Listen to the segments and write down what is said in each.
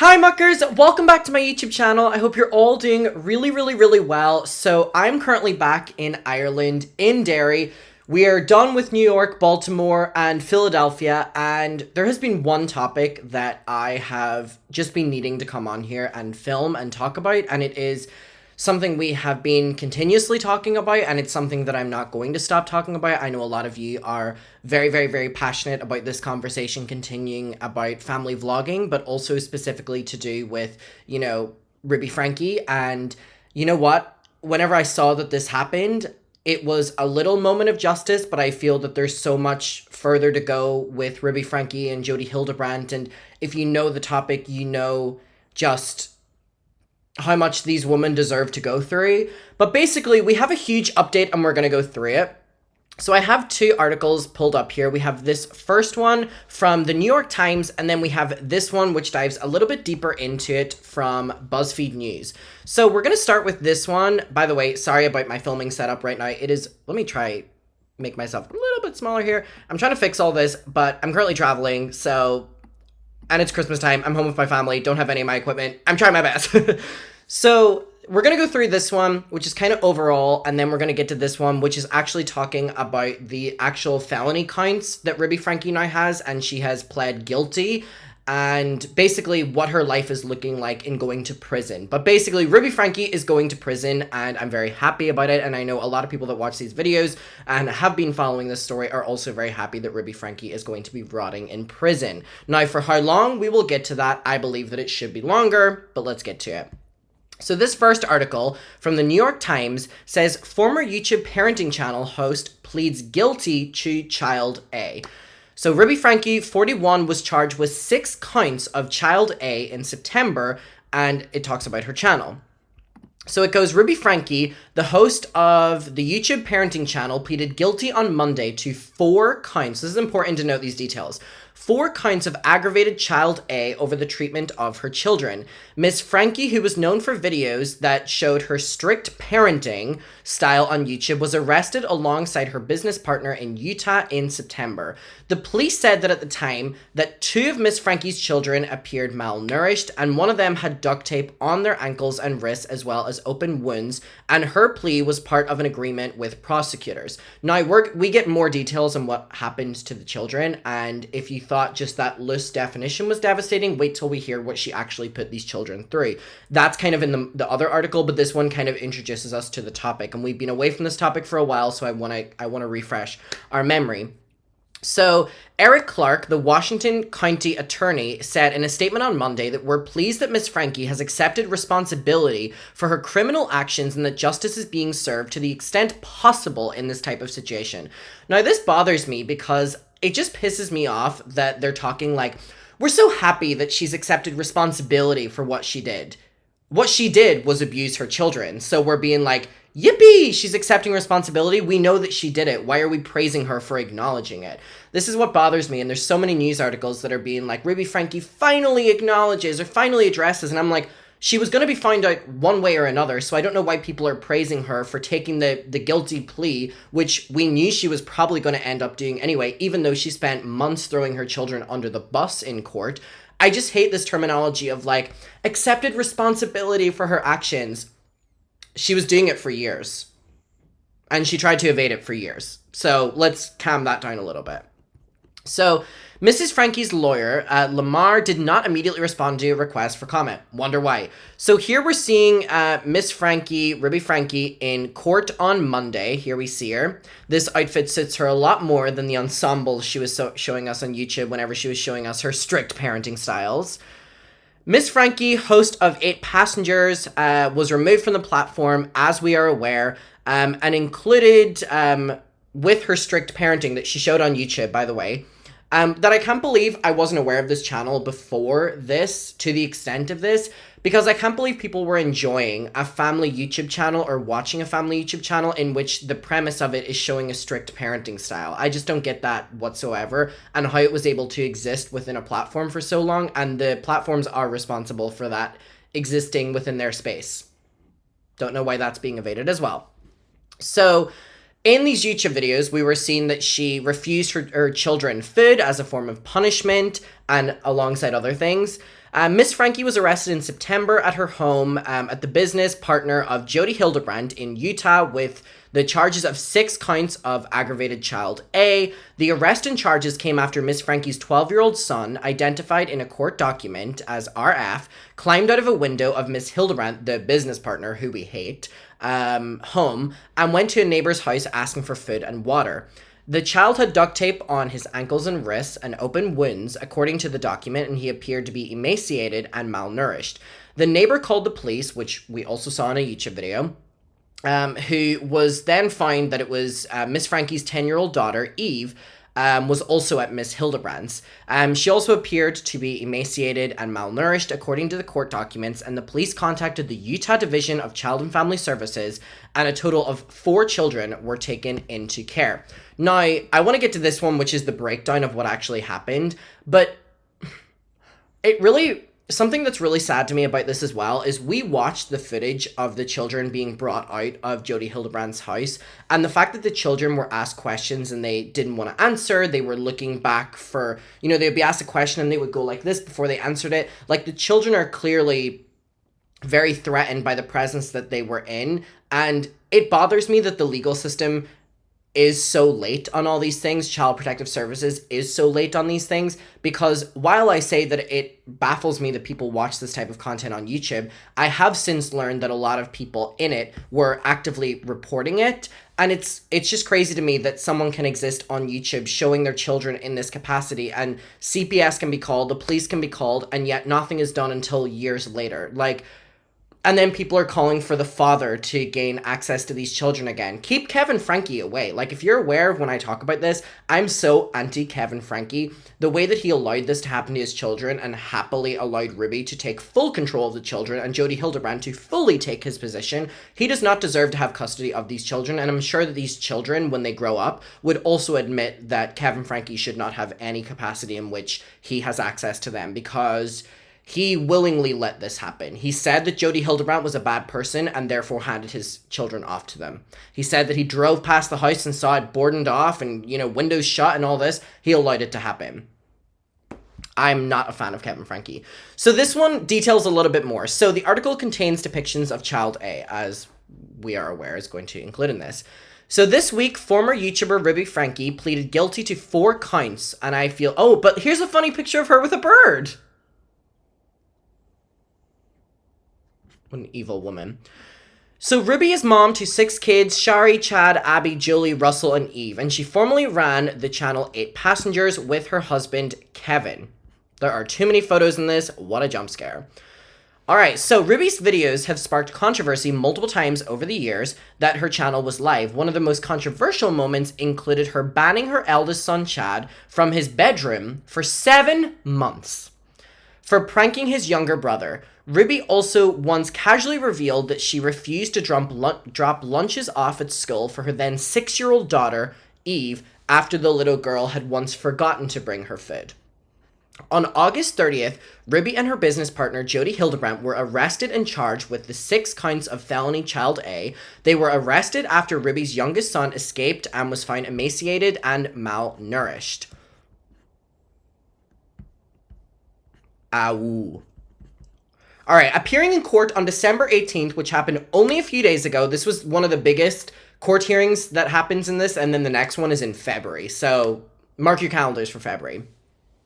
Hi muckers, welcome back to my YouTube channel. I hope you're all doing really well. So I'm currently back in Ireland, in Derry. We are done with New York, Baltimore, and Philadelphia, and there has been one topic that I have just been needing to come on here and film and talk about, and it is something we have been continuously talking about, and it's something that I'm not going to stop talking about. I know a lot of you are very passionate about this conversation continuing about family vlogging, but also specifically to do with, Ruby Franke. And you know what? Whenever I saw that this happened, it was a little moment of justice, but I feel that there's so much further to go with Ruby Franke and Jodi Hildebrandt. And if you know the topic, you know just how much these women deserve to go through. But basically, we have a huge update and we're going to go through it. So I have two articles pulled up here. We have this first one from the New York Times, and then we have this one which dives a little bit deeper into it from BuzzFeed News. So we're going to start with this one. By the way, sorry about my filming setup right now. It is, let me try make myself a little bit smaller here. I'm trying to fix all this, but I'm currently traveling, and it's Christmas time. I'm home with my family, don't have any of my equipment. I'm trying my best. So we're going to go through this one, which is kind of overall, and then we're going to get to this one, which is actually talking about the actual felony counts that Ruby Franke now has, and she has pled guilty, and basically what her life is looking like in going to prison. But basically, Ruby Franke is going to prison, and I'm very happy about it, and I know a lot of people that watch these videos and have been following this story are also very happy that Ruby Franke is going to be rotting in prison. Now, for how long, we will get to that. I believe that it should be longer, but let's get to it. So this first article from the New York Times says, former YouTube parenting channel host pleads guilty to child A. So Ruby Franke, 41, was charged with 6 counts of child A in September, and it talks about her channel. So it goes, Ruby Franke, the host of the YouTube parenting channel, pleaded guilty on Monday to 4 counts. This is important to note these details. 4 counts of aggravated child A over the treatment of her children. Miss Franke, who was known for videos that showed her strict parenting style on YouTube, was arrested alongside her business partner in Utah in September. The police said that at the time that 2 of Miss Franke's children appeared malnourished, and one of them had duct tape on their ankles and wrists as well as open wounds, and her plea was part of an agreement with prosecutors. Now, we get more details on what happened to the children, and if you thought just that loose definition was devastating, wait till we hear what she actually put these children through. That's kind of in the other article, but this one kind of introduces us to the topic, and we've been away from this topic for a while, so I want to refresh our memory. So, Eric Clark, the Washington County attorney, said in a statement on Monday that we're pleased that Ms. Franke has accepted responsibility for her criminal actions and that justice is being served to the extent possible in this type of situation. Now, this bothers me because it just pisses me off that they're talking like, we're so happy that she's accepted responsibility for what she did. What she did was abuse her children. So we're being like, yippee, she's accepting responsibility. We know that she did it. Why are we praising her for acknowledging it? This is what bothers me. And there's so many news articles that are being like, Ruby Franke finally acknowledges or finally addresses. And I'm like, she was going to be found out one way or another. So I don't know why people are praising her for taking the guilty plea, which we knew she was probably going to end up doing anyway, even though she spent months throwing her children under the bus in court. I just hate this terminology of like, accepted responsibility for her actions. She was doing it for years, and she tried to evade it for years. So let's calm that down a little bit. So Mrs. Franke's lawyer, Lamar, did not immediately respond to a request for comment. Wonder why. So here we're seeing Miss Franke, Ruby Franke, in court on Monday. Here we see her. This outfit suits her a lot more than the ensemble she was showing us on YouTube whenever she was showing us her strict parenting styles. Miss Franke, host of 8 Passengers, was removed from the platform, as we are aware, and included with her strict parenting that she showed on YouTube, by the way, that I can't believe I wasn't aware of this channel before this, to the extent of this, because I can't believe people were enjoying a family YouTube channel or watching a family YouTube channel in which the premise of it is showing a strict parenting style. I just don't get that whatsoever, and how it was able to exist within a platform for so long, and the platforms are responsible for that existing within their space. Don't know why that's being evaded as well. So, in these YouTube videos, we were seeing that she refused her children food as a form of punishment and alongside other things. Miss Franke was arrested in September at her home at the business partner of Jody Hildebrandt in Utah with the charges of 6 counts of aggravated child A. The arrest and charges came after Miss Franke's 12-year-old son, identified in a court document as RF, climbed out of a window of Miss Hildebrandt, the business partner who we hate, home, and went to a neighbor's house asking for food and water. The child had duct tape on his ankles and wrists and open wounds, according to the document, and he appeared to be emaciated and malnourished. The neighbor called the police, which we also saw in a YouTube video, who was then found that it was Miss Franke's 10-year-old daughter, Eve, was also at Miss Hildebrandt's. She also appeared to be emaciated and malnourished, according to the court documents, and the police contacted the Utah Division of Child and Family Services, and a total of 4 children were taken into care. Now, I want to get to this one, which is the breakdown of what actually happened, but something that's really sad to me about this as well is we watched the footage of the children being brought out of Jody Hildebrandt's house, and the fact that the children were asked questions and they didn't want to answer, they were looking back for, they'd be asked a question and they would go like this before they answered it. Like, the children are clearly very threatened by the presence that they were in, and it bothers me that the legal system is so late on all these things. Child Protective Services is so late on these things, because while I say that it baffles me that people watch this type of content on YouTube, I have since learned that a lot of people in it were actively reporting it, and it's just crazy to me that someone can exist on YouTube showing their children in this capacity, and CPS can be called, the police can be called, and yet nothing is done until years later. And then people are calling for the father to gain access to these children again. Keep Kevin Franke away. Like, if you're aware of when I talk about this, I'm so anti-Kevin Franke. The way that he allowed this to happen to his children and happily allowed Ruby to take full control of the children and Jody Hildebrandt to fully take his position, he does not deserve to have custody of these children. And I'm sure that these children, when they grow up, would also admit that Kevin Franke should not have any capacity in which he has access to them, because he willingly let this happen. He said that Jody Hildebrandt was a bad person and therefore handed his children off to them. He said that he drove past the house and saw it boarded off and, windows shut and all this. He allowed it to happen. I'm not a fan of Kevin Franke. So this one details a little bit more. So the article contains depictions of child A, as we are aware is going to include in this. So this week, former YouTuber Ruby Franke pleaded guilty to 4 counts, and I feel, but here's a funny picture of her with a bird. What an evil woman. So Ruby is mom to 6 kids: Shari, Chad, Abby, Julie, Russell, and Eve. And she formerly ran the channel 8 Passengers with her husband, Kevin. There are too many photos in this. What a jump scare. Alright, so Ruby's videos have sparked controversy multiple times over the years that her channel was live. One of the most controversial moments included her banning her eldest son, Chad, from his bedroom for 7 months for pranking his younger brother. Ruby also once casually revealed that she refused to drop lunches off at school for her then 6-year-old daughter, Eve, after the little girl had once forgotten to bring her food. On August 30th, Ruby and her business partner, Jody Hildebrandt, were arrested and charged with the 6 counts of felony child A. They were arrested after Ruby's youngest son escaped and was found emaciated and malnourished. Ow. Alright, appearing in court on December 18th, which happened only a few days ago. This was one of the biggest court hearings that happens in this, and then the next one is in February. So mark your calendars for February.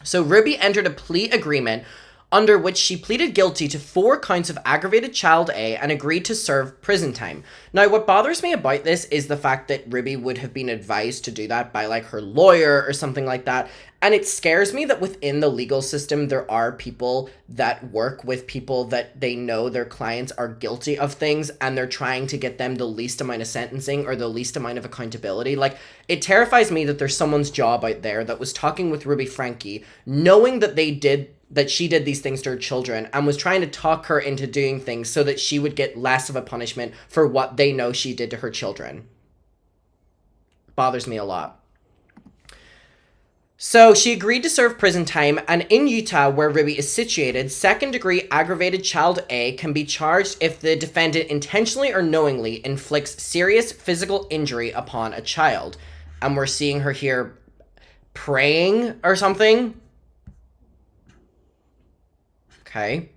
So Ruby entered a plea agreement under which she pleaded guilty to 4 counts of aggravated child A and agreed to serve prison time. Now, what bothers me about this is the fact that Ruby would have been advised to do that by, her lawyer or something like that. And it scares me that within the legal system, there are people that work with people that they know their clients are guilty of things, and they're trying to get them the least amount of sentencing or the least amount of accountability. It terrifies me that there's someone's job out there that was talking with Ruby Franke, knowing that she did these things to her children, and was trying to talk her into doing things so that she would get less of a punishment for what they know she did to her children. Bothers me a lot. So she agreed to serve prison time, and in Utah, where Ruby is situated, second-degree aggravated child A can be charged if the defendant intentionally or knowingly inflicts serious physical injury upon a child. And we're seeing her here praying or something. Okay.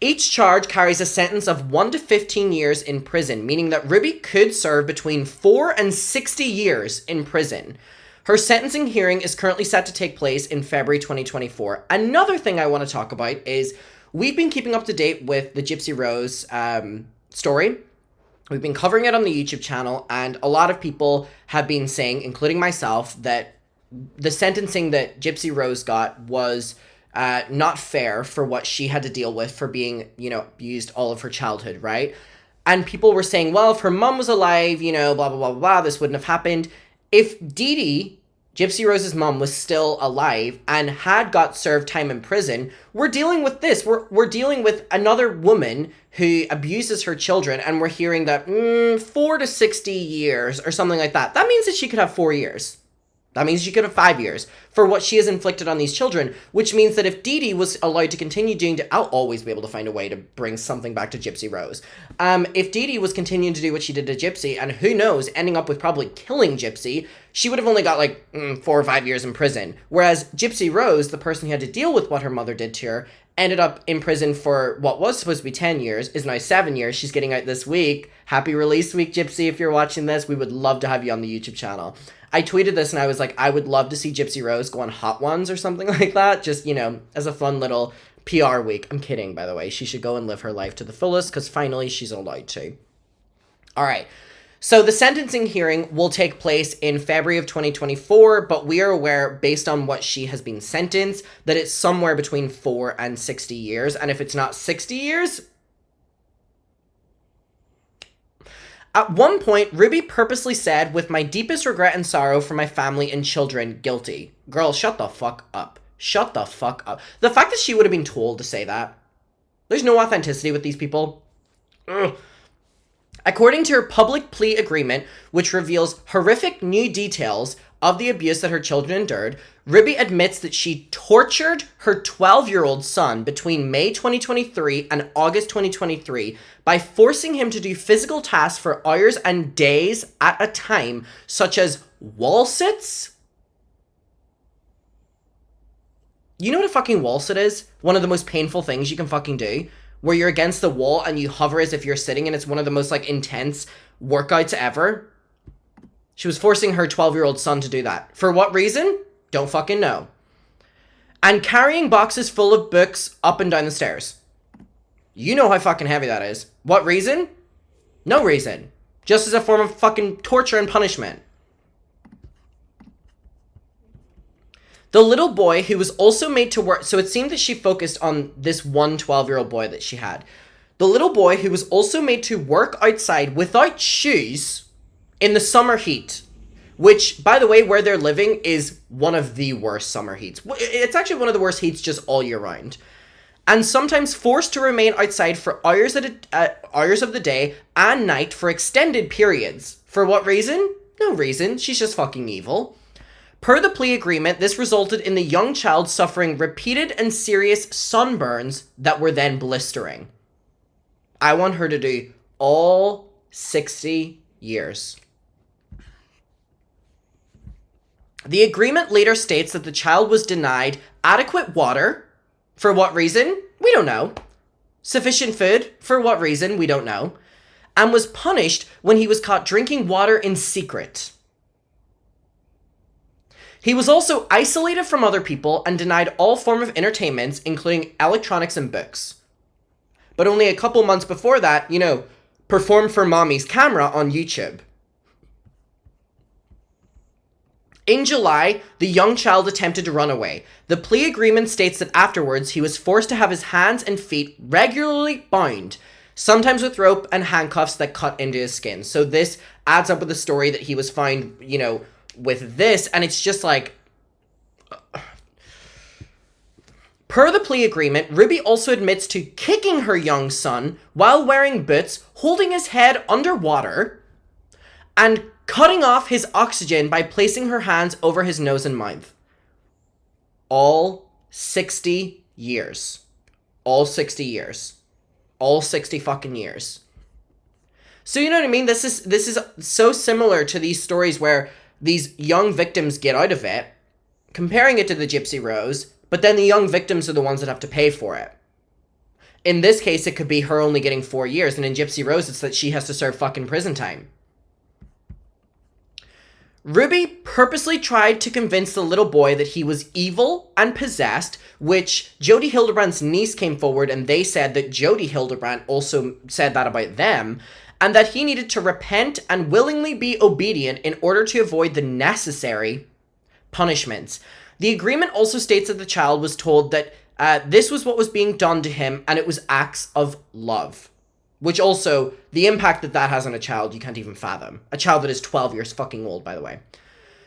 Each charge carries a sentence of 1 to 15 years in prison, meaning that Ruby could serve between 4 and 60 years in prison. Her sentencing hearing is currently set to take place in February 2024. Another thing I want to talk about is we've been keeping up to date with the Gypsy Rose story. We've been covering it on the YouTube channel, and a lot of people have been saying, including myself, that the sentencing that Gypsy Rose got was not fair for what she had to deal with for being, abused all of her childhood, right? And people were saying, well, if her mom was alive, blah, blah, blah, blah, this wouldn't have happened. If Dee Dee, Gypsy Rose's mom, was still alive and had got served time in prison, we're dealing with this. We're dealing with another woman who abuses her children, and we're hearing that 4 to 60 years or something like that. That means that she could have 4 years. That means she could have 5 years for what she has inflicted on these children, which means that if Dee Dee was allowed to continue doing... I'll always be able to find a way to bring something back to Gypsy Rose. If Dee Dee was continuing to do what she did to Gypsy, and who knows, ending up with probably killing Gypsy, she would have only got 4 or 5 years in prison. Whereas Gypsy Rose, the person who had to deal with what her mother did to her, ended up in prison for what was supposed to be 10 years, is now 7 years. She's getting out this week. Happy release week, Gypsy, if you're watching this. We would love to have you on the YouTube channel. I tweeted this and I was like, I would love to see Gypsy Rose go on Hot Ones or something like that. Just, as a fun little PR week. I'm kidding, by the way. She should go and live her life to the fullest because finally she's allowed to. All right. So the sentencing hearing will take place in February of 2024, but we are aware, based on what she has been sentenced, that it's somewhere between 4 and 60 years. And if it's not 60 years... At one point, Ruby purposely said, with my deepest regret and sorrow for my family and children, guilty. Girl, shut the fuck up. Shut the fuck up. The fact that she would have been told to say that. There's no authenticity with these people. Ugh. According to her public plea agreement, which reveals horrific new details of the abuse that her children endured, Ruby admits that she tortured her 12-year-old son between May 2023 and August 2023 by forcing him to do physical tasks for hours and days at a time, such as wall sits. You know what a fucking wall sit is? One of the most painful things you can fucking do, where you're against the wall and you hover as if you're sitting, and it's one of the most intense workouts ever. She was forcing her 12-year-old son to do that. For what reason? Don't fucking know. And carrying boxes full of books up and down the stairs. You know how fucking heavy that is. What reason? No reason. Just as a form of fucking torture and punishment. The little boy who was also made to work... So it seemed that she focused on this one 12-year-old boy that she had. The little boy who was also made to work outside without shoes in the summer heat. Which, by the way, where they're living is one of the worst summer heats. It's actually one of the worst heats just all year round. And sometimes forced to remain outside for hours of the day and night for extended periods. For what reason? No reason. She's just fucking evil. Per the plea agreement, this resulted in the young child suffering repeated and serious sunburns that were then blistering. I want her to do all 60 years. The agreement later states that the child was denied adequate water. For what reason? We don't know. Sufficient food? For what reason? We don't know. And was punished when he was caught drinking water in secret. He was also isolated from other people and denied all form of entertainments, including electronics and books. But only a couple months before that, performed for mommy's camera on YouTube. In July, the young child attempted to run away. The plea agreement states that afterwards, he was forced to have his hands and feet regularly bound, sometimes with rope and handcuffs that cut into his skin. So this adds up with the story that he was found, with this, and it's just like... Per the plea agreement, Ruby also admits to kicking her young son while wearing boots, holding his head underwater, and cutting off his oxygen by placing her hands over his nose and mouth. All 60 years. All 60 years. All 60 fucking years. So you know what I mean? This is so similar to these stories where these young victims get out of it, comparing it to the Gypsy Rose, but then the young victims are the ones that have to pay for it. In this case, it could be her only getting 4 years, and in Gypsy Rose, it's that she has to serve fucking prison time. Ruby purposely tried to convince the little boy that he was evil and possessed, which Jody Hildebrandt's niece came forward and they said that Jody Hildebrandt also said that about them, and that he needed to repent and willingly be obedient in order to avoid the necessary punishments. The agreement also states that the child was told that this was what was being done to him and it was acts of love. Which also, the impact that that has on a child, you can't even fathom. A child that is 12 years fucking old, by the way.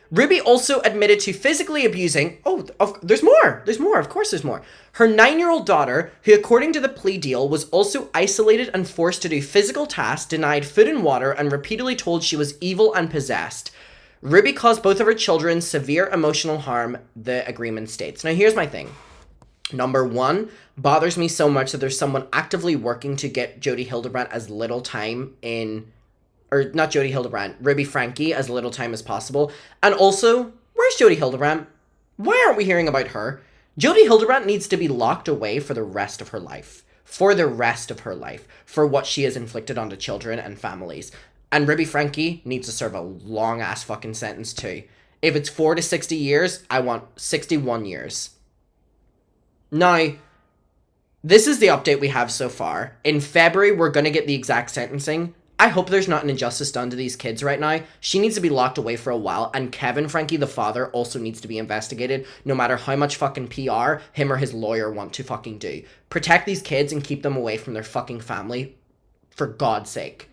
Ruby also admitted to physically abusing... Oh, there's more! There's more, of course there's more. Her 9-year-old daughter, who according to the plea deal, was also isolated and forced to do physical tasks, denied food and water, and repeatedly told she was evil and possessed. Ruby caused both of her children severe emotional harm, the agreement states. Now here's my thing. Number one, bothers me so much that there's someone actively working to get Jody Hildebrandt as little time in, or not Jody Hildebrandt, Ruby Franke as little time as possible. And also, where's Jody Hildebrandt? Why aren't we hearing about her? Jody Hildebrandt needs to be locked away for the rest of her life. For the rest of her life. For what she has inflicted onto children and families. And Ruby Franke needs to serve a long-ass fucking sentence too. If it's 4 to 60 years, I want 61 years. Now, this is the update we have so far. In February, we're going to get the exact sentencing. I hope there's not an injustice done to these kids right now. She needs to be locked away for a while, and Kevin Franke, the father, also needs to be investigated, no matter how much fucking PR him or his lawyer want to fucking do. Protect these kids and keep them away from their fucking family, for God's sake.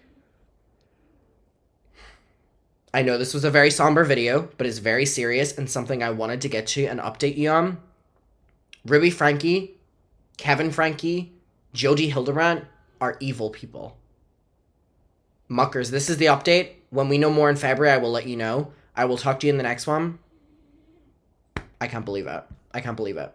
I know this was a very somber video, but it's very serious and something I wanted to get to and update you on. Ruby Franke, Kevin Franke, Jody Hildebrandt are evil people. Muckers, this is the update. When we know more in February, I will let you know. I will talk to you in the next one. I can't believe it. I can't believe it.